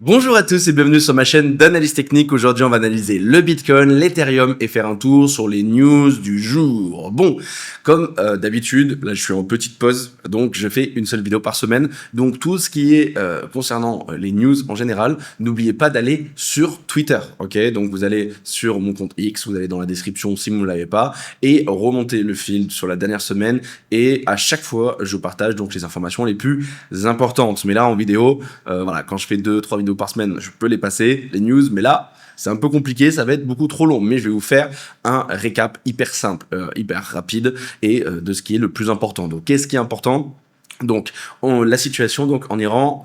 Bonjour à tous et bienvenue sur ma chaîne d'analyse technique. Aujourd'hui, on va analyser le Bitcoin, l'Ethereum et faire un tour sur les news du jour. Bon, comme d'habitude, là je suis en petite pause, donc je fais une seule vidéo par semaine. Donc tout ce qui est concernant les news en général, n'oubliez pas d'aller sur Twitter, ok? Donc vous allez sur mon compte X, vous allez dans la description si vous ne l'avez pas, et remontez le fil sur la dernière semaine. Et à chaque fois, je partage donc les informations les plus importantes. Mais là en vidéo, voilà, quand je fais 2-3 vidéos par semaine, je peux les passer, les news, mais là, c'est un peu compliqué, ça va être beaucoup trop long, mais je vais vous faire un récap hyper simple, hyper rapide, et de ce qui est le plus important. Donc, qu'est-ce qui est important ? Donc, la situation donc en Iran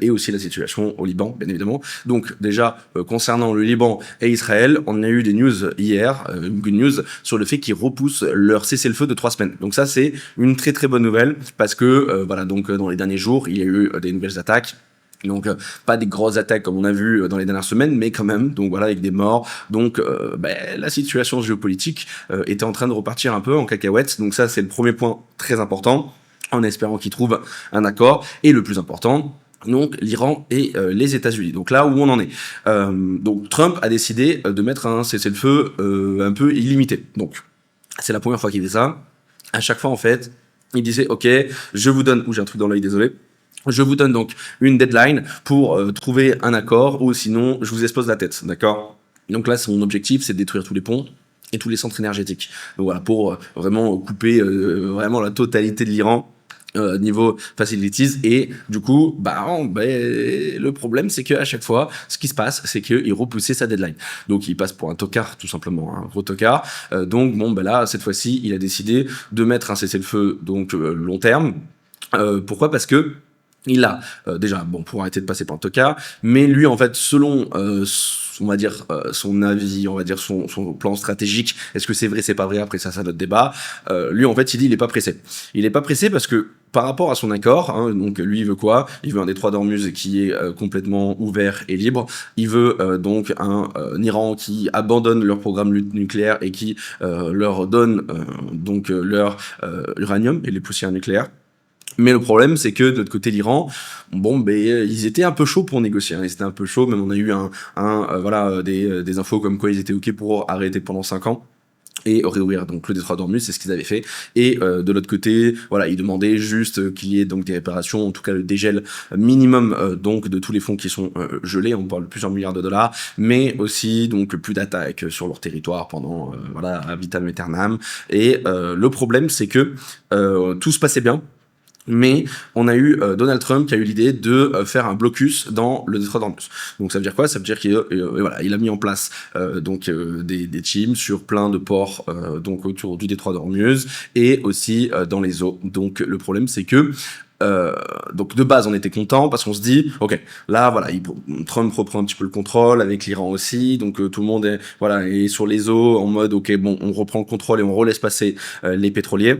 et aussi la situation au Liban, bien évidemment. Donc, déjà, concernant le Liban et Israël, on a eu des news hier, une good news, sur le fait qu'ils repoussent leur cessez-le-feu de 3 semaines. Donc ça, c'est une très très bonne nouvelle, parce que, voilà, donc dans les derniers jours, il y a eu des nouvelles attaques. Donc pas des grosses attaques comme on a vu dans les dernières semaines, mais quand même, donc voilà, avec des morts. Donc la situation géopolitique était en train de repartir un peu en cacahuète. Donc ça, c'est le premier point très important, en espérant qu'ils trouvent un accord. Et le plus important, donc l'Iran et les États-Unis. Donc là où on en est. Donc Trump a décidé de mettre un cessez-le-feu un peu illimité. Donc c'est la première fois qu'il fait ça. À chaque fois, en fait, il disait, ok, je vous donne... Ouh, j'ai un truc dans l'œil, désolé. Je vous donne donc une deadline pour trouver un accord, ou sinon je vous explose la tête, d'accord? Donc là, son objectif, c'est de détruire tous les ponts et tous les centres énergétiques. Donc voilà, pour vraiment couper vraiment la totalité de l'Iran niveau facilities. Et du coup, le problème, c'est qu'à chaque fois, ce qui se passe, c'est qu'il repoussait sa deadline. Donc il passe pour un tocard, tout simplement, un gros tocard. Donc bon, là, cette fois-ci, il a décidé de mettre un cessez-le-feu donc long terme. Pourquoi ? Parce que il a déjà, pour arrêter de passer par un tocard, mais lui, en fait, selon on va dire son avis, on va dire son plan stratégique, est-ce que c'est vrai, c'est pas vrai, après ça, c'est notre débat, lui, en fait, il dit il est pas pressé. Il est pas pressé parce que par rapport à son accord, hein, donc lui, il veut quoi ? Il veut un détroit d'Ormuz qui est complètement ouvert et libre. Il veut donc un Iran qui abandonne leur programme nucléaire et qui leur donne donc leur uranium et les poussières nucléaires. Mais le problème, c'est que de l'autre côté, l'Iran, ils étaient un peu chauds pour négocier. Hein. Ils étaient un peu chauds, même on a eu des infos comme quoi ils étaient ok pour arrêter pendant 5 ans et réouvrir donc le détroit d'Ormuz, c'est ce qu'ils avaient fait. Et de l'autre côté, voilà, ils demandaient juste qu'il y ait donc des réparations, en tout cas le dégel minimum donc de tous les fonds qui sont gelés. On parle de plusieurs milliards de dollars, mais aussi donc plus d'attaques sur leur territoire pendant à vitam aeternam. Et le problème, c'est que tout se passait bien. Mais on a eu Donald Trump qui a eu l'idée de faire un blocus dans le détroit d'Ormuz. Donc ça veut dire quoi ? Ça veut dire qu'il il a mis en place des teams sur plein de ports donc autour du détroit d'Ormuz et aussi dans les eaux. Donc le problème, c'est que donc de base on était content parce qu'on se dit ok, là voilà, Trump reprend un petit peu le contrôle avec l'Iran aussi, donc tout le monde est sur les eaux en mode ok, bon, on reprend le contrôle et on relaisse passer les pétroliers.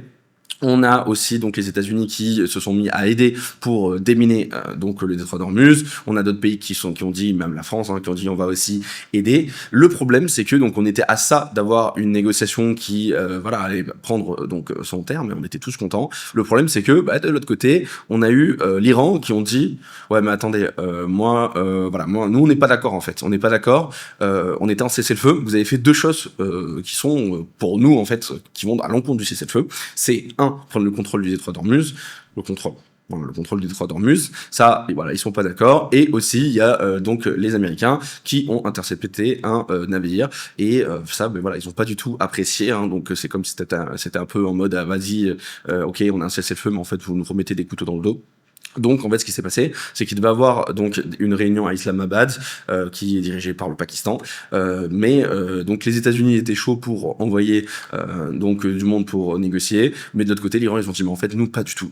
On a aussi donc les États-Unis qui se sont mis à aider pour déminer donc le détroit d'Ormuz. On a d'autres pays qui ont dit, même la France, qui ont dit on va aussi aider. Le problème, c'est que donc on était à ça d'avoir une négociation qui allait prendre donc son terme, et on était tous contents. Le problème, c'est que de l'autre côté, on a eu l'Iran qui ont dit ouais, mais attendez, moi nous on n'est pas d'accord en fait. On n'est pas d'accord. On était en cessez-le-feu. Vous avez fait 2 choses qui sont pour nous en fait qui vont à l'encontre du cessez-le-feu. C'est prendre le contrôle du détroit d'Ormuz, le contrôle du détroit d'Ormuz, ça, ils sont pas d'accord. Et aussi, il y a donc les Américains qui ont intercepté un navire, et ça, ils ont pas du tout apprécié. Hein, donc c'est comme si c'était un peu en mode vas-y, ok, on a un cessez-le-feu, mais en fait vous nous remettez des couteaux dans le dos. Donc en fait ce qui s'est passé, c'est qu'il devait avoir donc une réunion à Islamabad qui est dirigée par le Pakistan, donc les États-Unis étaient chauds pour envoyer du monde pour négocier, mais de l'autre côté l'Iran ils ont dit mais en fait nous pas du tout.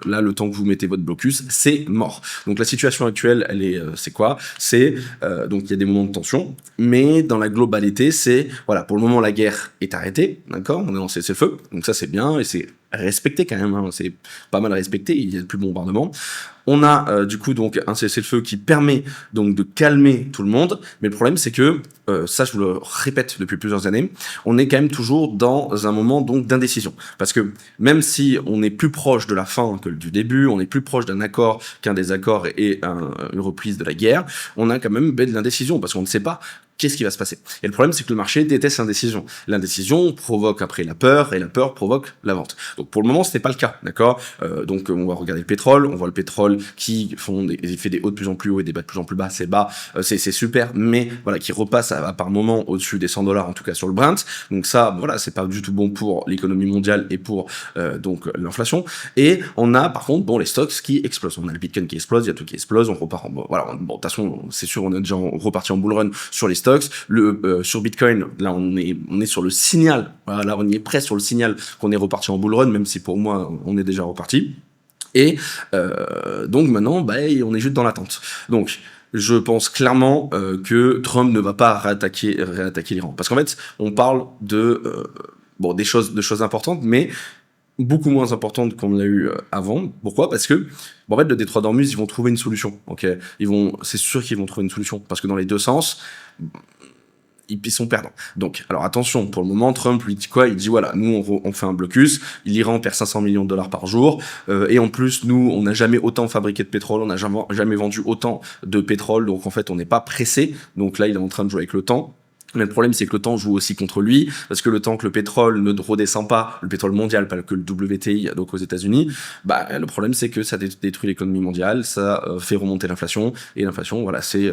Là le temps que vous mettez votre blocus c'est mort. Donc la situation actuelle c'est quoi ? C'est donc il y a des moments de tension, mais dans la globalité c'est pour le moment la guerre est arrêtée, d'accord ? On est dans cessez-le-feu, donc ça c'est bien et c'est respecté quand même, hein, c'est pas mal respecté, il y a plus de bombardement. On a du coup donc un cessez-le-feu qui permet donc de calmer tout le monde, mais le problème c'est que, ça je vous le répète depuis plusieurs années, on est quand même toujours dans un moment donc d'indécision. Parce que même si on est plus proche de la fin que du début, on est plus proche d'un accord qu'un désaccord et une reprise de la guerre, on a quand même de l'indécision, parce qu'on ne sait pas qu'est-ce qui va se passer. Et le problème, c'est que le marché déteste l'indécision. L'indécision provoque après la peur, et la peur provoque la vente. Donc pour le moment, ce n'est pas le cas, d'accord. Donc on va regarder le pétrole, on voit le pétrole qui fait des hauts de plus en plus haut et des bas de plus en plus bas, c'est bas, c'est super, mais voilà, qui repasse par moment au-dessus des $100, en tout cas sur le Brent. Donc ça, voilà, c'est pas du tout bon pour l'économie mondiale et pour donc l'inflation. Et on a par contre, bon, les stocks qui explosent. On a le Bitcoin qui explose, il y a tout qui explose, on repart voilà, bon, de toute façon, c'est sûr, on est déjà reparti en bull run sur les stocks. Sur Bitcoin, là, on est sur le signal. Voilà, là, on y est presque sur le signal qu'on est reparti en bull run, même si pour moi, on est déjà reparti. Et donc maintenant, on est juste dans l'attente. Donc, je pense clairement que Trump ne va pas réattaquer l'Iran. Parce qu'en fait, on parle de des choses importantes, mais beaucoup moins importantes qu'on l'a eu avant. Pourquoi? Parce que en fait, le Détroit d'Ormuz, ils vont trouver une solution. Ok, c'est sûr qu'ils vont trouver une solution, parce que dans les deux sens, ils sont perdants. Donc, alors attention, pour le moment, Trump lui dit quoi? Il dit voilà, nous on fait un blocus, l'Iran perd 500 millions de dollars par jour, et en plus, nous, on n'a jamais autant fabriqué de pétrole, on n'a jamais vendu autant de pétrole, donc en fait, on n'est pas pressé. Donc là, il est en train de jouer avec le temps. Mais le problème, c'est que le temps joue aussi contre lui, parce que le temps que le pétrole ne redescend pas, le pétrole mondial, pas que le WTI, donc aux États-Unis, le problème, c'est que ça détruit l'économie mondiale, ça fait remonter l'inflation, et l'inflation, voilà, c'est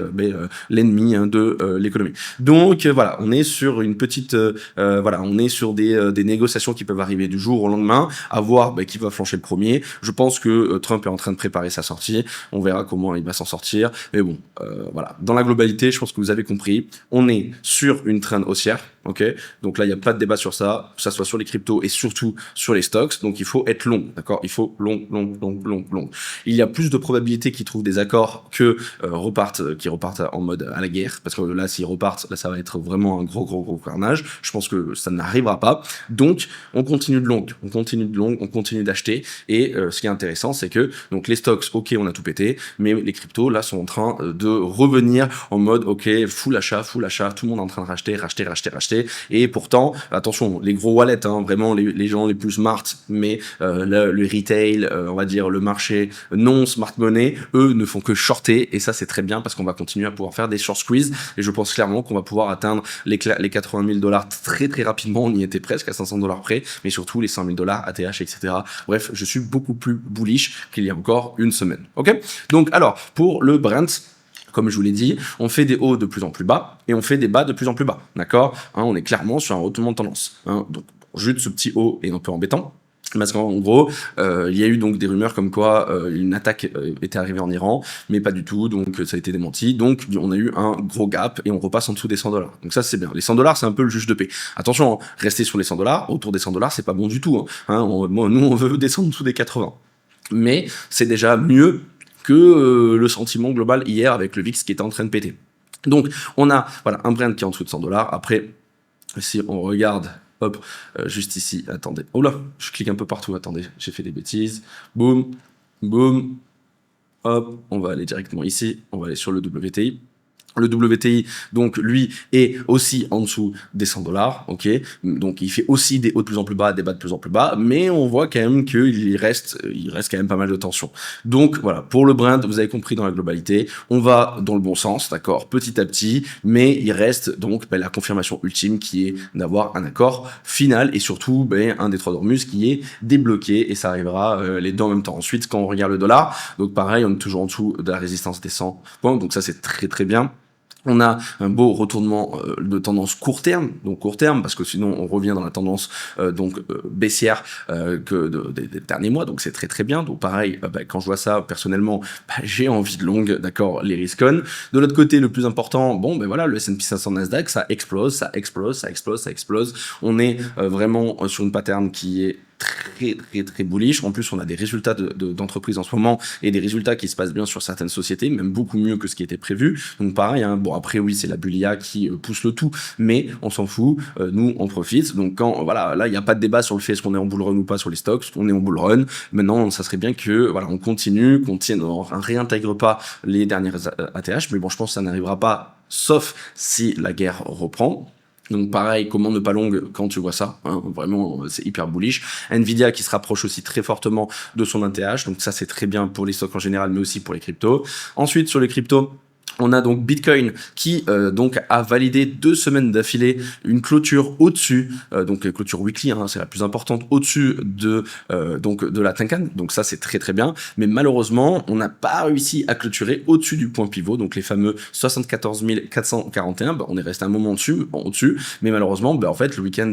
l'ennemi de l'économie. Donc voilà, on est sur une petite, on est sur des négociations qui peuvent arriver du jour au lendemain, à voir qui va flancher le premier. Je pense que Trump est en train de préparer sa sortie, on verra comment il va s'en sortir, mais bon, voilà. Dans la globalité, je pense que vous avez compris, on est sur une trend haussière, ok. Donc là, il n'y a pas de débat sur ça, que ça soit sur les cryptos et surtout sur les stocks. Donc il faut être long, d'accord. Il faut long. Il y a plus de probabilités qu'ils trouvent des accords que qui repartent en mode à la guerre, parce que là, s'ils repartent, là, ça va être vraiment un gros carnage. Je pense que ça n'arrivera pas. Donc on continue on continue d'acheter. Et ce qui est intéressant, c'est que donc les stocks, ok, on a tout pété, mais les cryptos là sont en train de revenir en mode ok, full achat, tout le monde est en train de racheter, et pourtant, attention, les gros wallets, hein, vraiment les gens les plus smart, mais le retail, on va dire le marché non smart money, eux ne font que shorter, et ça c'est très bien parce qu'on va continuer à pouvoir faire des short squeeze, et je pense clairement qu'on va pouvoir atteindre les 80 000 dollars très rapidement. On y était presque à 500 dollars près, mais surtout les 100 000 dollars ATH, etc. Bref, je suis beaucoup plus bullish qu'il y a encore une semaine. Ok, donc alors pour le Brent, comme je vous l'ai dit, on fait des hauts de plus en plus bas et on fait des bas de plus en plus bas, d'accord, hein, on est clairement sur un retournement de tendance, hein, donc juste ce petit haut est un peu embêtant. Parce qu'en gros, il y a eu donc des rumeurs comme quoi une attaque était arrivée en Iran, mais pas du tout, donc ça a été démenti. Donc on a eu un gros gap et on repasse en dessous des 100 dollars. Donc ça c'est bien. Les 100 dollars c'est un peu le juge de paix. Attention, hein, rester sur les 100 dollars, autour des 100 dollars c'est pas bon du tout. Hein. Nous on veut descendre en dessous des 80. Mais c'est déjà mieux que le sentiment global hier avec le VIX qui était en train de péter. Donc on a voilà un Brent qui est en dessous de 100 dollars. Après, si on regarde, hop, juste ici, attendez, oh là, je clique un peu partout, attendez, j'ai fait des bêtises, boum, hop, on va aller directement ici, on va aller sur le WTI. Le WTI, donc, lui, est aussi en dessous des 100 dollars, ok. Donc, il fait aussi des hauts de plus en plus bas, des bas de plus en plus bas, mais on voit quand même qu'il reste quand même pas mal de tension. Donc, voilà. Pour le Brent, vous avez compris dans la globalité, on va dans le bon sens, d'accord, petit à petit, mais il reste donc la confirmation ultime qui est d'avoir un accord final et surtout, un Détroit d'Ormuz qui est débloqué et ça arrivera les deux en même temps. Ensuite, quand on regarde le dollar, donc pareil, on est toujours en dessous de la résistance des 100 points, donc ça, c'est très bien. On a un beau retournement de tendance court terme, donc court terme, parce que sinon on revient dans la tendance baissière des derniers mois, donc c'est très bien. Donc pareil, quand je vois ça, personnellement, j'ai envie de long, d'accord, les risques on. De l'autre côté, le plus important, voilà, le S&P 500 Nasdaq, ça explose. On est vraiment sur une pattern qui est très bullish. En plus, on a des résultats d'entreprises en ce moment et des résultats qui se passent bien sur certaines sociétés, même beaucoup mieux que ce qui était prévu. Donc pareil, hein, bon après oui, c'est la bulle IA qui pousse le tout, mais on s'en fout, nous on profite. Donc quand voilà, là il n'y a pas de débat sur le fait est-ce qu'on est en bull run ou pas sur les stocks, on est en bull run. Maintenant, ça serait bien que voilà, on continue, on réintègre pas les dernières ATH, mais bon, je pense que ça n'arrivera pas, sauf si la guerre reprend. Donc pareil, comment ne pas long quand tu vois ça, hein, vraiment c'est hyper bullish. Nvidia qui se rapproche aussi très fortement de son ATH, donc ça c'est très bien pour les stocks en général, mais aussi pour les cryptos. Ensuite sur les cryptos, on a donc Bitcoin qui donc a validé 2 semaines d'affilée une clôture au-dessus, donc clôture weekly, hein, c'est la plus importante, au-dessus de donc de la Tenkan, donc ça c'est très bien, mais malheureusement on n'a pas réussi à clôturer au-dessus du point pivot, donc les fameux 74 441, bah, on est resté un moment au-dessus, mais malheureusement bah, en fait le week-end,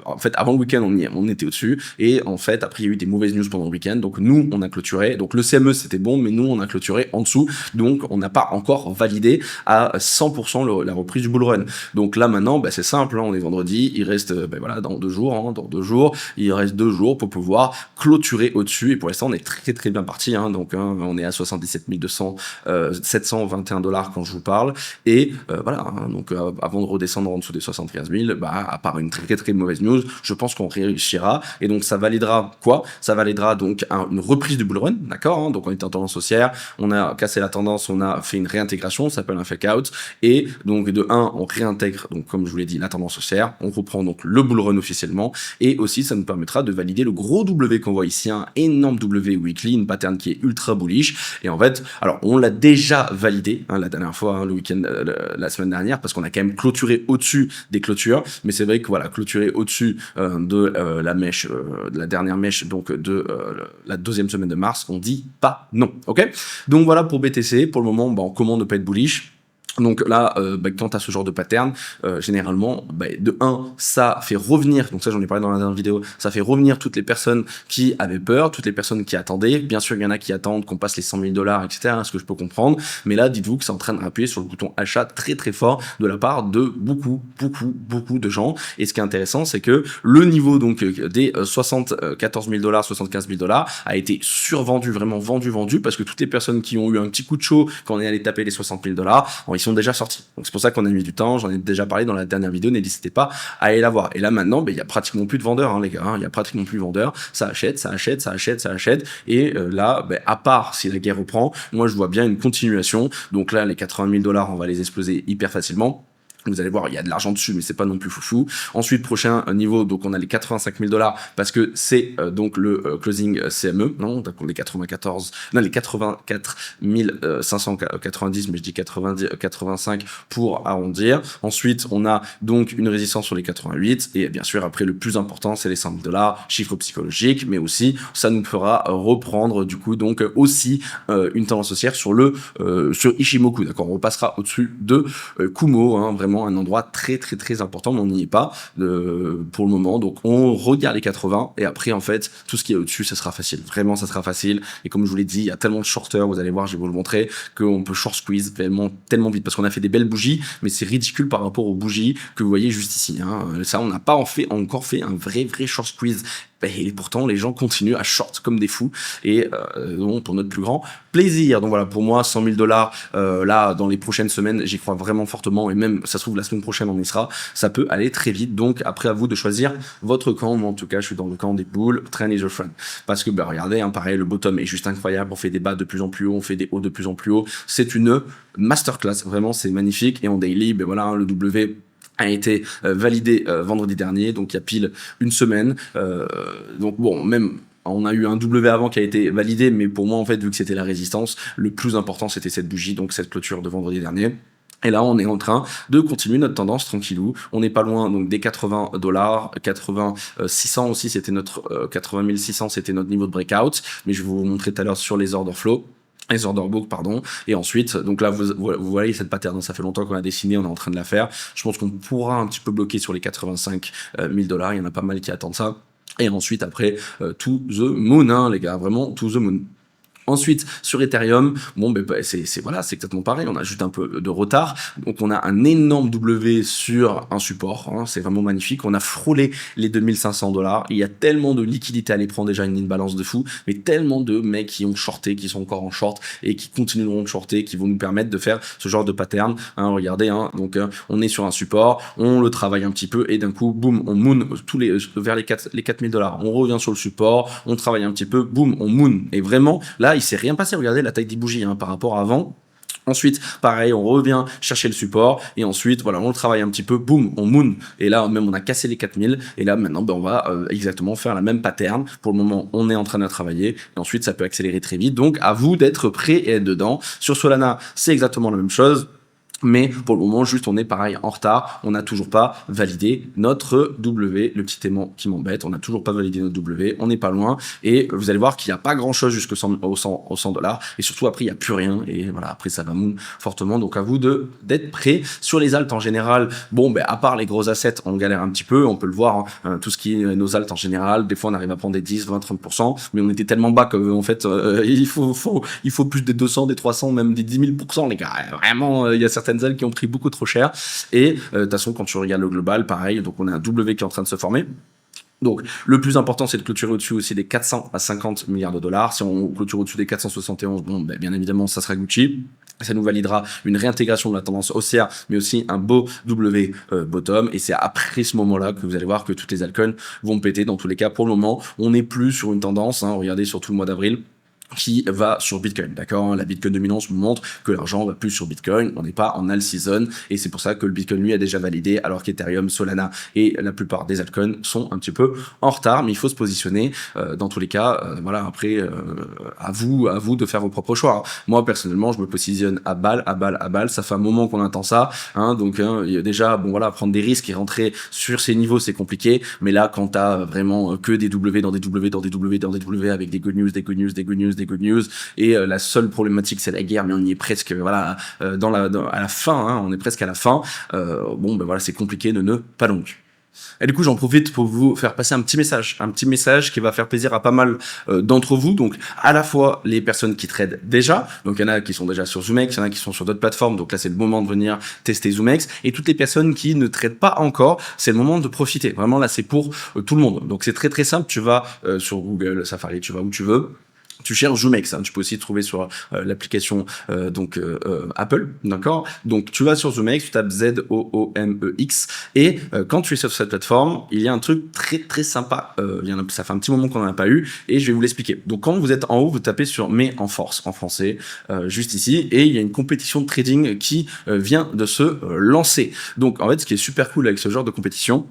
en fait avant le week-end on était au-dessus, et en fait après il y a eu des mauvaises news pendant le week-end, donc nous on a clôturé, donc le CME c'était bon, mais nous on a clôturé en dessous, donc on n'a pas encore validé à 100% la reprise du bull run. Donc là maintenant, bah, c'est simple, hein, on est vendredi, il reste voilà dans 2 jours, hein, il reste 2 jours pour pouvoir clôturer au-dessus. Et pour l'instant, on est très bien parti. Hein, donc hein, on est à 77 200, 721 $ quand je vous parle. Et voilà, hein, donc avant de redescendre en dessous des 75 000, bah, à part une très mauvaise news, je pense qu'on réussira. Et donc ça validera quoi? Ça validera donc une reprise du bull run, d'accord, hein, donc on était en tendance haussière, on a cassé la tendance, on a fait une réintégration, ça s'appelle un fake out, et donc de 1 on réintègre, donc comme je vous l'ai dit, la tendance haussière, on reprend donc le bull run officiellement, et aussi ça nous permettra de valider le gros W qu'on voit ici, un énorme W weekly, une pattern qui est ultra bullish. Et en fait, alors on l'a déjà validé hein, la dernière fois, hein, le week-end, la semaine dernière, parce qu'on a quand même clôturé au-dessus des clôtures, mais c'est vrai que voilà, clôturer au-dessus de la mèche, de la dernière mèche, donc de la 2e semaine de mars, on dit pas non, ok? Donc voilà pour BTC, pour le moment, bah, comment ne pas être bullish. Donc là, bah, quand tu as ce genre de pattern, généralement, bah, de 1, ça fait revenir, donc ça j'en ai parlé dans la dernière vidéo, ça fait revenir toutes les personnes qui avaient peur, toutes les personnes qui attendaient. Bien sûr, il y en a qui attendent qu'on passe les 100 000 $, etc., hein, ce que je peux comprendre. Mais là, dites-vous que c'est en train d'appuyer sur le bouton achat très fort de la part de beaucoup de gens. Et ce qui est intéressant, c'est que le niveau donc des 74 000 $, 75 000 $ a été survendu, vraiment vendu, parce que toutes les personnes qui ont eu un petit coup de chaud quand on est allé taper les 60 000 $, ils sont déjà sortis. Donc c'est pour ça qu'on a mis du temps, j'en ai déjà parlé dans la dernière vidéo, n'hésitez pas à aller la voir. Et là maintenant, il y a pratiquement plus de vendeurs, hein, les gars, il y a pratiquement plus de vendeurs, ça achète, et là, à part si la guerre reprend, moi je vois bien une continuation. Donc là, les 80 000 $, on va les exploser hyper facilement. Vous allez voir, il y a de l'argent dessus, mais c'est pas non plus foufou. Ensuite, prochain niveau, donc on a les 85 000 $, parce que c'est donc le closing CME, non, donc les 84 590, mais je dis 85 pour arrondir. Ensuite, on a donc une résistance sur les 88, et bien sûr, après, le plus important, c'est les 100 000 $, chiffre psychologique, mais aussi, ça nous fera reprendre, du coup, donc aussi une tendance haussière sur sur Ichimoku, d'accord, on repassera au-dessus de Kumo, hein, vraiment un endroit très important, mais on n'y est pas pour le moment. Donc on regarde les 80, et après en fait tout ce qui est au-dessus, ça sera facile, vraiment ça sera facile. Et comme je vous l'ai dit, il y a tellement de shorters, vous allez voir, je vais vous le montrer, qu'on peut short squeeze tellement vite, parce qu'on a fait des belles bougies, mais c'est ridicule par rapport aux bougies que vous voyez juste ici, hein. Ça, on n'a pas encore fait un vrai short squeeze. Et pourtant, les gens continuent à short comme des fous, et donc pour notre plus grand plaisir. Donc voilà, pour moi, 100 000 $, là, dans les prochaines semaines, j'y crois vraiment fortement, et même, ça se trouve, la semaine prochaine, on y sera. Ça peut aller très vite, donc après, à vous de choisir votre camp. Moi, en tout cas, je suis dans le camp des bulls, trend is your friend. Parce que, regardez, hein, pareil, le bottom est juste incroyable, on fait des bas de plus en plus haut, on fait des hauts de plus en plus haut. C'est une masterclass, vraiment, c'est magnifique. Et en daily, voilà, hein, le W a été validé vendredi dernier, donc il y a pile une semaine. Donc bon, même on a eu un W avant qui a été validé, mais pour moi en fait, vu que c'était la résistance, le plus important c'était cette bougie, donc cette clôture de vendredi dernier. Et là, on est en train de continuer notre tendance tranquillou. On n'est pas loin donc des 80 $, 80 600 aussi, c'était notre 80 600, c'était notre niveau de breakout. Mais je vais vous montrer tout à l'heure sur les order flow. Les order book, pardon. Et ensuite, donc là, vous voyez cette pattern, ça fait longtemps qu'on a dessiné, on est en train de la faire. Je pense qu'on pourra un petit peu bloquer sur les 85 000 $. Il y en a pas mal qui attendent ça. Et ensuite, après, to the moon, hein, les gars, vraiment to the moon. Ensuite, sur Ethereum, bon, voilà, c'est exactement pareil. On a juste un peu de retard. Donc, on a un énorme W sur un support. Hein, c'est vraiment magnifique. On a frôlé les 2500 $. Il y a tellement de liquidités. Elle prend déjà une balance de fou, mais tellement de mecs qui ont shorté, qui sont encore en short et qui continueront de shorter, qui vont nous permettre de faire ce genre de pattern. Hein, regardez, hein, donc on est sur un support, on le travaille un petit peu et d'un coup, boum, on moon vers les 4000 $. On revient sur le support, on travaille un petit peu, boum, on moon. Et vraiment, là, il s'est rien passé. Regardez la taille des bougies hein, par rapport à avant. Ensuite, pareil, on revient chercher le support et ensuite, voilà, on le travaille un petit peu, boum, on moon. Et là, même, on a cassé les 4000 et là, maintenant, on va exactement faire la même pattern. Pour le moment, on est en train de travailler et ensuite, ça peut accélérer très vite. Donc, à vous d'être prêt et être dedans. Sur Solana, c'est exactement la même chose. Mais pour le moment, juste, on est pareil en retard. On n'a toujours pas validé notre W, le petit aimant qui m'embête. On n'a toujours pas validé notre W. On n'est pas loin. Et vous allez voir qu'il n'y a pas grand chose jusqu'au 100 $. Et surtout, après, il n'y a plus rien. Et voilà, après, ça va moon fortement. Donc, à vous d'être prêts. Sur les alts en général, bon, à part les gros assets, on galère un petit peu. On peut le voir. Hein, tout ce qui est nos alts en général, des fois, on arrive à prendre des 10, 20, 30%. Mais on était tellement bas que, en fait, il faut plus des 200, des 300, même des 10 000%, les gars. Vraiment, il y a certaines ailes qui ont pris beaucoup trop cher et de toute façon quand tu regardes le global pareil, donc on a un W qui est en train de se former. Donc, le plus important, c'est de clôturer au-dessus aussi des 400 à 50 milliards de dollars. Si on clôture au-dessus des 471, bon, bien évidemment, ça sera Gucci. Ça nous validera une réintégration de la tendance haussière, mais aussi un beau W bottom. Et c'est après ce moment-là que vous allez voir que toutes les altcoins vont péter. Dans tous les cas, pour le moment, on n'est plus sur une tendance. Hein, regardez sur tout le mois d'avril. Qui va sur Bitcoin, d'accord? La Bitcoin dominance nous montre que l'argent va plus sur Bitcoin, on n'est pas en all season, et c'est pour ça que le Bitcoin lui a déjà validé, alors qu'Ethereum, Solana et la plupart des altcoins sont un petit peu en retard, mais il faut se positionner. Dans tous les cas, voilà, après, à vous de faire vos propres choix. Hein. Moi, personnellement, je me positionne à balle. Ça fait un moment qu'on attend ça, hein, donc il y a déjà, bon voilà, prendre des risques et rentrer sur ces niveaux, c'est compliqué, mais là, quand t'as vraiment que des W dans des W, dans des W, dans des W, avec des good news, des good news, des good news, des good news, et la seule problématique c'est la guerre, mais on y est presque, voilà, à la fin, hein, on est presque à la fin. Bon, voilà, c'est compliqué de ne pas long. Et du coup, j'en profite pour vous faire passer un petit message qui va faire plaisir à pas mal d'entre vous. Donc, à la fois les personnes qui tradent déjà, donc il y en a qui sont déjà sur ZoomX, il y en a qui sont sur d'autres plateformes, donc là c'est le moment de venir tester ZoomX, et toutes les personnes qui ne tradent pas encore, c'est le moment de profiter. Vraiment là, c'est pour tout le monde. Donc c'est très très simple, tu vas sur Google, Safari, tu vas où tu veux. Tu cherches ZoomX, hein. Tu peux aussi trouver sur l'application Apple, d'accord? Donc tu vas sur ZoomX, tu tapes ZOOMEX et quand tu es sur cette plateforme, il y a un truc très très sympa. Ça fait un petit moment qu'on n'en a pas eu et je vais vous l'expliquer. Donc quand vous êtes en haut, vous tapez sur "Mais en force" en français, juste ici, et il y a une compétition de trading qui vient de se lancer. Donc en fait, ce qui est super cool avec ce genre de compétition,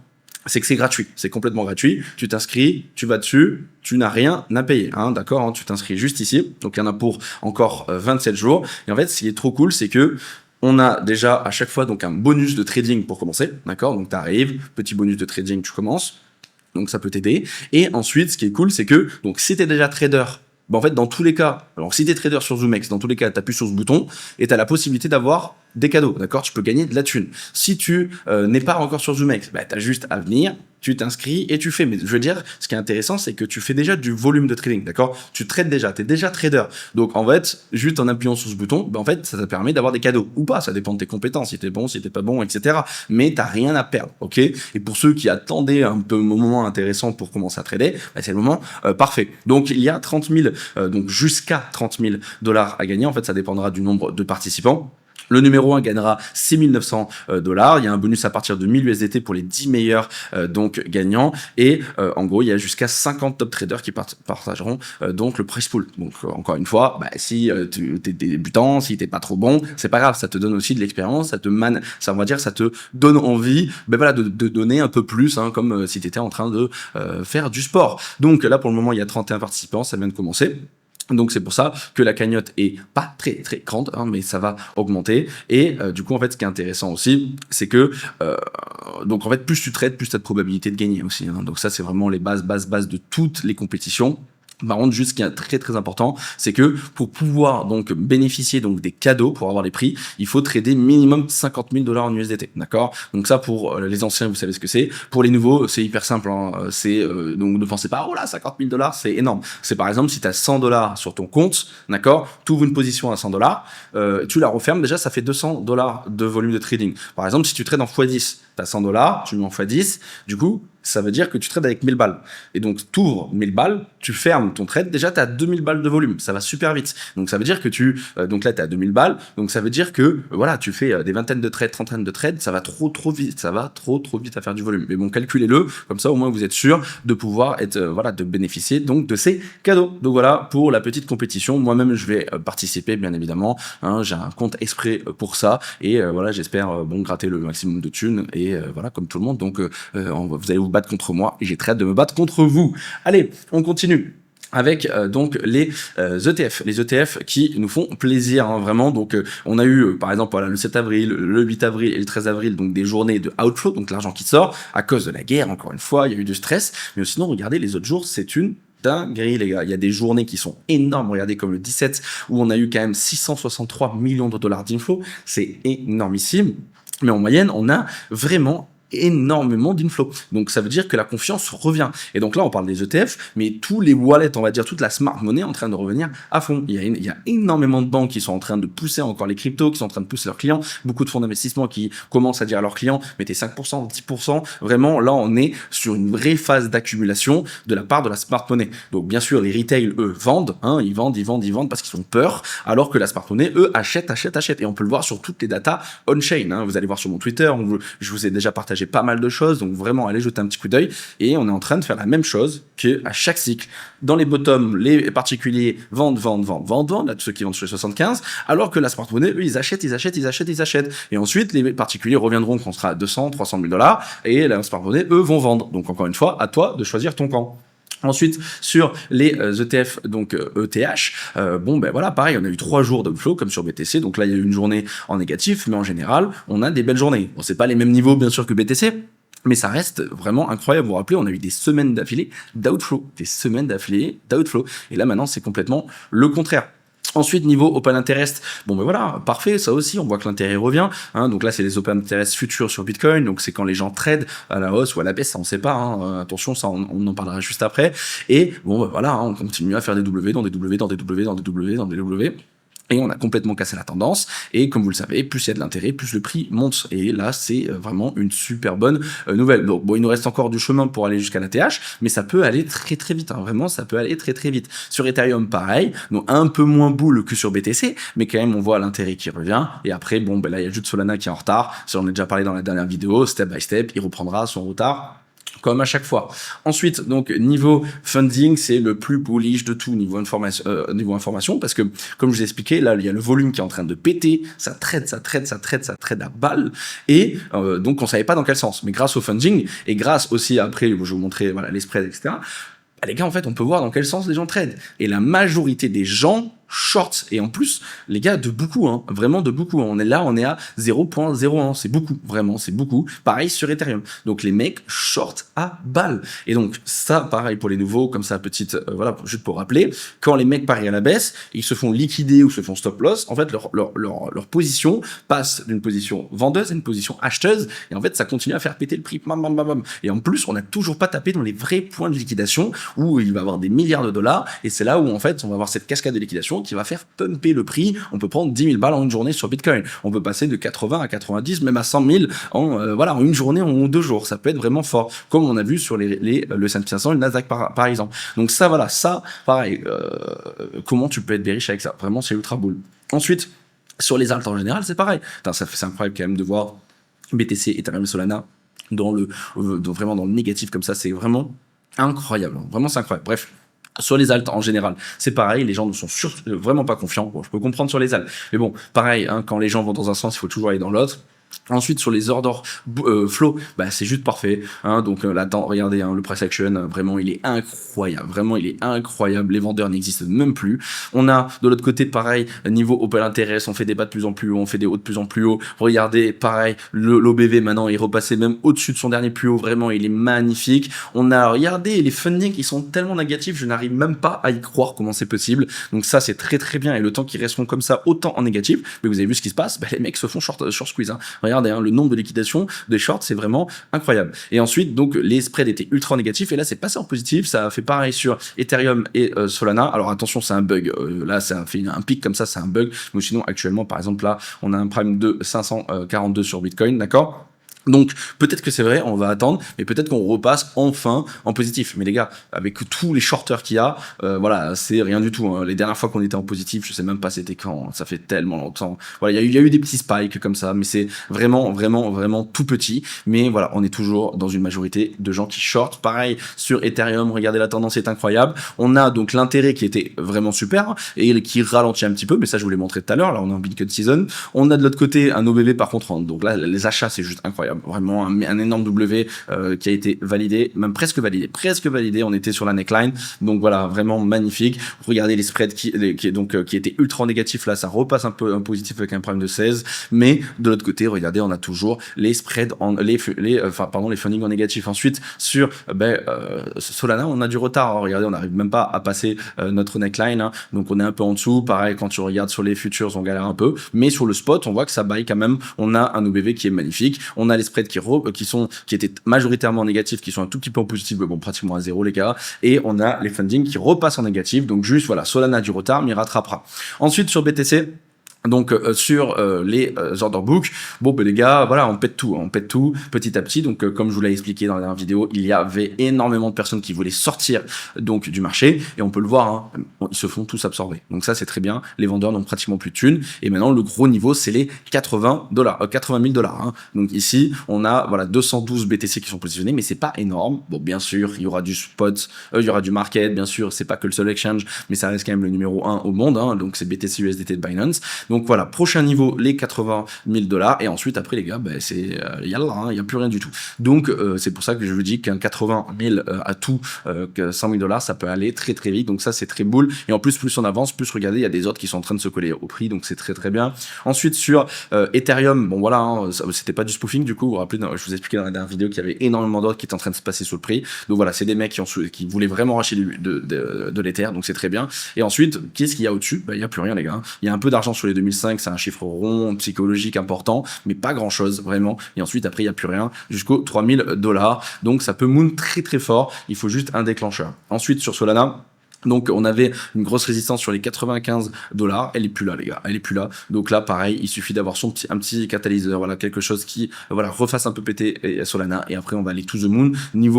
c'est que c'est gratuit, c'est complètement gratuit. Tu t'inscris, tu vas dessus, tu n'as rien à payer, hein, d'accord, hein, tu t'inscris juste ici. Donc il y en a pour encore 27 jours. Et en fait, ce qui est trop cool, c'est que on a déjà à chaque fois donc un bonus de trading pour commencer, d'accord. Donc tu arrives, petit bonus de trading, tu commences. Donc ça peut t'aider. Et ensuite, ce qui est cool, c'est que donc si t'es déjà trader, en fait, dans tous les cas, alors si t'es trader sur ZoomX, dans tous les cas, t'appuies sur ce bouton et t'as la possibilité d'avoir des cadeaux, d'accord? Tu peux gagner de la thune. Si tu n'es pas encore sur ZoomX, t'as juste à venir, tu t'inscris et tu fais. Mais je veux dire, ce qui est intéressant, c'est que tu fais déjà du volume de trading, d'accord? Tu trades déjà, t'es déjà trader. Donc en fait, juste en appuyant sur ce bouton, en fait, ça te permet d'avoir des cadeaux ou pas. Ça dépend de tes compétences, si t'es bon, si t'es pas bon, etc. Mais t'as rien à perdre, ok? Et pour ceux qui attendaient un peu un moment intéressant pour commencer à trader, c'est le moment parfait. Donc il y a 30 000, donc jusqu'à 30 000 $ à gagner. En fait, ça dépendra du nombre de participants. Le numéro 1 gagnera 6 900 $. Il y a un bonus à partir de 1000 USDT pour les 10 meilleurs donc gagnants. Et en gros, il y a jusqu'à 50 top traders qui partageront donc le prize pool. Donc encore une fois, si tu es débutant, si t'es pas trop bon, c'est pas grave. Ça te donne aussi de l'expérience, ça on va dire, ça te donne envie, voilà, de donner un peu plus, hein, comme si tu étais en train de faire du sport. Donc là, pour le moment, il y a 31 participants, ça vient de commencer. Donc c'est pour ça que la cagnotte est pas très très grande, hein, mais ça va augmenter. Et du coup en fait ce qui est intéressant aussi, c'est que donc en fait plus tu trades, plus tu as de probabilité de gagner aussi. Hein. Donc ça c'est vraiment les bases de toutes les compétitions. Par contre, juste ce qui est très très important, c'est que pour pouvoir donc bénéficier donc des cadeaux, pour avoir les prix, il faut trader minimum 50 000 dollars en USDT, d'accord? Donc ça, pour les anciens, vous savez ce que c'est. Pour les nouveaux, c'est hyper simple, hein. C'est donc ne pensez pas, oh là, 50 000 dollars, c'est énorme. C'est par exemple si tu as 100 dollars sur ton compte, d'accord? Tu ouvres une position à 100 dollars, tu la refermes, déjà ça fait 200 dollars de volume de trading. Par exemple, si tu trades en x10, tu as 100 dollars, tu mets en x10, du coup, ça veut dire que tu trades avec 1000 balles. Et donc, tu ouvres 1000 balles, tu fermes ton trade, déjà, tu as 2000 balles de volume. Ça va super vite. Donc, ça veut dire que donc là, tu as 2000 balles. Donc, ça veut dire que, voilà, tu fais des vingtaines de trades, trentaines de trades. Ça va trop vite. Ça va trop vite à faire du volume. Mais bon, calculez-le. Comme ça, au moins, vous êtes sûr de pouvoir être, de bénéficier donc de ces cadeaux. Donc, voilà, pour la petite compétition. Moi-même, je vais participer, bien évidemment. Hein, j'ai un compte exprès pour ça. Et voilà, j'espère, gratter le maximum de thunes. Et voilà, comme tout le monde. Donc, vous allez vous battre contre moi et j'ai très hâte de me battre contre vous. Allez, on continue avec donc les ETF, les ETF qui nous font plaisir, hein, vraiment. Donc on a eu par exemple voilà, le 7 avril, le 8 avril et le 13 avril, donc des journées de outflow, donc l'argent qui sort à cause de la guerre, encore une fois, il y a eu du stress, mais sinon regardez les autres jours, c'est une dinguerie, les gars. Il y a des journées qui sont énormes. Regardez comme le 17 où on a eu quand même 663 millions de dollars d'inflow, c'est énormissime. Mais en moyenne, on a vraiment énormément d'inflow. Donc ça veut dire que la confiance revient. Et donc là on parle des ETF, mais tous les wallets, on va dire toute la smart money est en train de revenir à fond. Il y a énormément de banques qui sont en train de pousser encore les cryptos, qui sont en train de pousser leurs clients, beaucoup de fonds d'investissement qui commencent à dire à leurs clients mettez 5%, 10%. Vraiment là on est sur une vraie phase d'accumulation de la part de la smart money. Donc bien sûr les retail eux vendent, hein, ils vendent parce qu'ils ont peur, alors que la smart money eux achètent. Et on peut le voir sur toutes les datas on-chain, hein. Vous allez voir sur mon Twitter, je vous ai déjà partagé pas mal de choses, donc vraiment allez jeter un petit coup d'œil, et on est en train de faire la même chose qu'à chaque cycle. Dans les bottoms, les particuliers vendent, là, ceux qui vendent sur les 75, alors que la smart money, eux, ils achètent, et ensuite les particuliers reviendront quand on sera à 200, 300 000 dollars, et la smart money, eux, vont vendre. Donc encore une fois, à toi de choisir ton camp. Ensuite, sur les ETF, donc ETH, voilà, pareil, on a eu 3 jours d'outflow comme sur BTC, donc là il y a eu une journée en négatif, mais en général, on a des belles journées. Bon, c'est pas les mêmes niveaux bien sûr que BTC, mais ça reste vraiment incroyable. Vous vous rappelez, on a eu des semaines d'affilée d'outflow, et là maintenant c'est complètement le contraire. Ensuite, niveau Open Interest, voilà, parfait, ça aussi, on voit que l'intérêt revient, hein, donc là, c'est les Open Interest futurs sur Bitcoin, donc c'est quand les gens tradent à la hausse ou à la baisse, ça on sait pas, hein, attention, ça on en parlera juste après, et voilà, hein, on continue à faire des W dans des W, et on a complètement cassé la tendance, et comme vous le savez, plus il y a de l'intérêt, plus le prix monte, et là c'est vraiment une super bonne nouvelle. Donc il nous reste encore du chemin pour aller jusqu'à la TH, mais ça peut aller très très vite, hein. Vraiment ça peut aller très très vite. Sur Ethereum pareil, donc un peu moins boule que sur BTC, mais quand même on voit l'intérêt qui revient, et après là il y a juste Solana qui est en retard, ça on a déjà parlé dans la dernière vidéo, step by step, il reprendra son retard, comme à chaque fois. Ensuite, donc, niveau funding, c'est le plus bullish de tout niveau information, parce que, comme je vous ai expliqué, là, il y a le volume qui est en train de péter, ça trade à balle, et donc on savait pas dans quel sens. Mais grâce au funding, et grâce aussi, après, je vais vous montrer, voilà, les spreads, etc., les gars, en fait, on peut voir dans quel sens les gens tradent. Et la majorité des gens short, et en plus les gars de beaucoup, hein, vraiment de beaucoup, on est à 0.01, c'est beaucoup, vraiment c'est beaucoup, pareil sur Ethereum, donc les mecs short à balle, et donc ça pareil pour les nouveaux, comme ça petite voilà, juste pour rappeler, quand les mecs parient à la baisse, ils se font liquider ou se font stop loss, en fait leur position passe d'une position vendeuse à une position acheteuse, et en fait ça continue à faire péter le prix, et en plus on n'a toujours pas tapé dans les vrais points de liquidation où il va y avoir des milliards de dollars, et c'est là où en fait on va avoir cette cascade de liquidation qui va faire pumper le prix. On peut prendre 10 000 balles en une journée sur Bitcoin. On peut passer de 80 à 90, même à 100 000 en une journée, en 2 jours. Ça peut être vraiment fort, comme on a vu sur le S&P 500 et le Nasdaq par exemple. Donc ça, voilà, ça, pareil. Comment tu peux être bearish avec ça? Vraiment, c'est ultra bull. Ensuite, sur les alts en général, c'est pareil. C'est incroyable quand même de voir BTC, Ethereum, Solana vraiment dans le négatif comme ça. C'est vraiment incroyable. Vraiment, c'est incroyable. Bref. Sur les alts en général, c'est pareil, les gens ne sont vraiment pas confiants. Bon, je peux comprendre sur les alts, mais bon, pareil, hein, quand les gens vont dans un sens, il faut toujours aller dans l'autre. Ensuite, sur les orders flow, bah, c'est juste parfait. Hein, donc là, regardez, hein, le price action, vraiment, il est incroyable. Vraiment, il est incroyable. Les vendeurs n'existent même plus. On a de l'autre côté, pareil, niveau open interest, on fait des bas de plus en plus haut, on fait des hauts de plus en plus haut. Regardez, pareil, l'OBV maintenant est repassé même au-dessus de son dernier plus haut. Vraiment, il est magnifique. On a, regardez, les fundings qui sont tellement négatifs, je n'arrive même pas à y croire comment c'est possible. Donc ça, c'est très très bien. Et le temps qu'ils resteront comme ça, autant en négatif, mais vous avez vu ce qui se passe, bah, les mecs se font short squeeze. Hein. Regardez, hein, le nombre de liquidations des shorts, c'est vraiment incroyable. Et ensuite, donc, les spreads étaient ultra négatifs, et là, c'est passé en positif. Ça a fait pareil sur Ethereum et Solana. Alors attention, c'est un bug. Là, ça fait un pic comme ça, c'est un bug. Mais sinon, actuellement, par exemple, là, on a un prime de 542 sur Bitcoin, d'accord? Donc peut-être que c'est vrai, on va attendre, mais peut-être qu'on repasse enfin en positif. Mais les gars, avec tous les shorters qu'il y a, voilà, c'est rien du tout. Hein. Les dernières fois qu'on était en positif, je sais même pas c'était quand, ça fait tellement longtemps. Voilà, il y a eu des petits spikes comme ça, mais c'est vraiment, vraiment, vraiment tout petit. Mais voilà, on est toujours dans une majorité de gens qui shortent. Pareil sur Ethereum, regardez la tendance est incroyable. On a donc l'intérêt qui était vraiment super et qui ralentit un petit peu, mais ça je vous l'ai montré tout à l'heure. Là, on est en Bitcoin season. On a de l'autre côté un OBV par contre. Donc là, les achats c'est juste incroyable. Vraiment un énorme W qui a été validé, même presque validé, on était sur la neckline, donc voilà, vraiment magnifique. Regardez les spreads qui étaient ultra négatifs, là ça repasse un peu un positif avec un prime de 16, mais de l'autre côté, regardez, on a toujours les spreads les fundings en négatif. Ensuite sur Solana, on a du retard, hein. Regardez, on n'arrive même pas à passer notre neckline, hein. Donc on est un peu en dessous. Pareil, quand tu regardes sur les futures, on galère un peu, mais sur le spot, on voit que ça baille quand même. On a un OBV qui est magnifique, on a les spreads qui étaient majoritairement négatifs, qui sont un tout petit peu en positif, mais bon, pratiquement à zéro, les gars. Et on a les fundings qui repassent en négatif. Donc juste, voilà, Solana a du retard, mais il rattrapera. Ensuite, sur BTC, donc sur les order books, bon ben les gars, voilà, on pète tout petit à petit. Donc comme je vous l'ai expliqué dans la dernière vidéo, il y avait énormément de personnes qui voulaient sortir donc du marché, et on peut le voir, hein, ils se font tous absorber. Donc ça c'est très bien, les vendeurs n'ont pratiquement plus de thunes, et maintenant le gros niveau c'est les 80 000 $. Hein. Donc ici on a voilà 212 BTC qui sont positionnés, mais c'est pas énorme. Bon, bien sûr il y aura du spot, il y aura du market, bien sûr c'est pas que le seul exchange, mais ça reste quand même le numéro 1 au monde, hein, donc c'est BTC USDT de Binance. Donc voilà, prochain niveau, les 80 000 $. Et ensuite, après, les gars, ben, c'est yallah, hein, il n'y a plus rien du tout. Donc, c'est pour ça que je vous dis qu'un 80 000 à tout, 100 000 $, ça peut aller très très vite. Donc ça, c'est très boule. Et en plus on avance, plus regardez, il y a des autres qui sont en train de se coller au prix. Donc c'est très très bien. Ensuite, sur Ethereum, bon voilà, hein, c'était pas du spoofing du coup. Vous vous rappelez, je vous ai expliqué dans la dernière vidéo qu'il y avait énormément d'autres qui étaient en train de se passer sous le prix. Donc voilà, c'est des mecs qui voulaient vraiment racheter de l'Ether. Donc c'est très bien. Et ensuite, qu'est-ce qu'il y a au-dessus? Ben, il n'y a plus rien, les gars. Il y a un peu d'argent sur les 2005. C'est un chiffre rond, psychologique important, mais pas grand chose vraiment. Et ensuite, après, il n'y a plus rien jusqu'aux 3 000 $. Donc, ça peut moon très très fort. Il faut juste un déclencheur. Ensuite, sur Solana, donc on avait une grosse résistance sur les 95 $, elle est plus là les gars, elle est plus là. Donc là pareil, il suffit d'avoir un petit catalyseur, voilà, quelque chose qui voilà refasse un peu péter Solana, et après on va aller to the moon.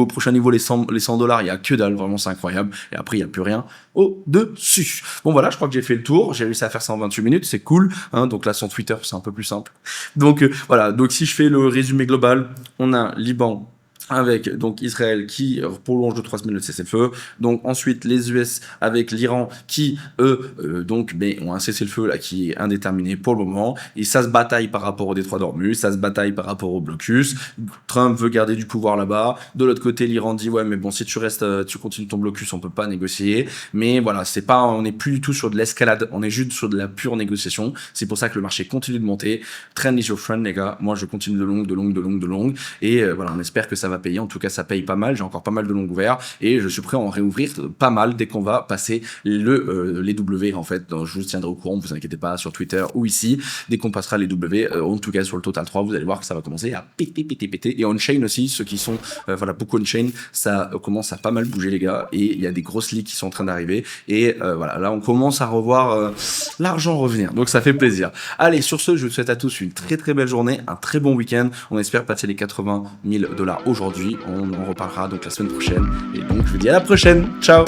Prochain niveau les 100 $, il y a que dalle, vraiment c'est incroyable, et après il y a plus rien au dessus. Bon voilà, je crois que j'ai fait le tour, j'ai réussi à faire ça en 28 minutes, c'est cool, hein. Donc là son Twitter c'est un peu plus simple. Donc voilà, donc si je fais le résumé global, on a Liban avec donc Israël qui prolonge de 3 semaines le cessez-le-feu, donc ensuite les US avec l'Iran qui eux donc ont un cessez-le-feu là qui est indéterminé pour le moment, et ça se bataille par rapport au détroit d'Ormuz, ça se bataille par rapport au blocus. Trump veut garder du pouvoir là-bas, de l'autre côté l'Iran dit ouais mais bon si tu restes, tu continues ton blocus, on peut pas négocier. Mais voilà, on n'est plus du tout sur de l'escalade, on est juste sur de la pure négociation. C'est pour ça que le marché continue de monter. Trend is your friend les gars, moi je continue de longue, et voilà, on espère que ça va payer. En tout cas ça paye pas mal, j'ai encore pas mal de longs ouverts, et je suis prêt à en réouvrir pas mal dès qu'on va passer les W en fait. Donc, je vous tiendrai au courant, vous inquiétez pas, sur Twitter ou ici, dès qu'on passera les W, en tout cas sur le Total 3, vous allez voir que ça va commencer à péter, et on-chain aussi, ceux qui sont voilà, beaucoup on-chain, ça commence à pas mal bouger les gars, et il y a des grosses leaks qui sont en train d'arriver, et voilà, là on commence à revoir l'argent revenir, donc ça fait plaisir. Allez, sur ce, je vous souhaite à tous une très très belle journée, un très bon week-end, on espère passer les 80 000 $ aujourd'hui, on en reparlera donc la semaine prochaine, et donc je vous dis à la prochaine, ciao.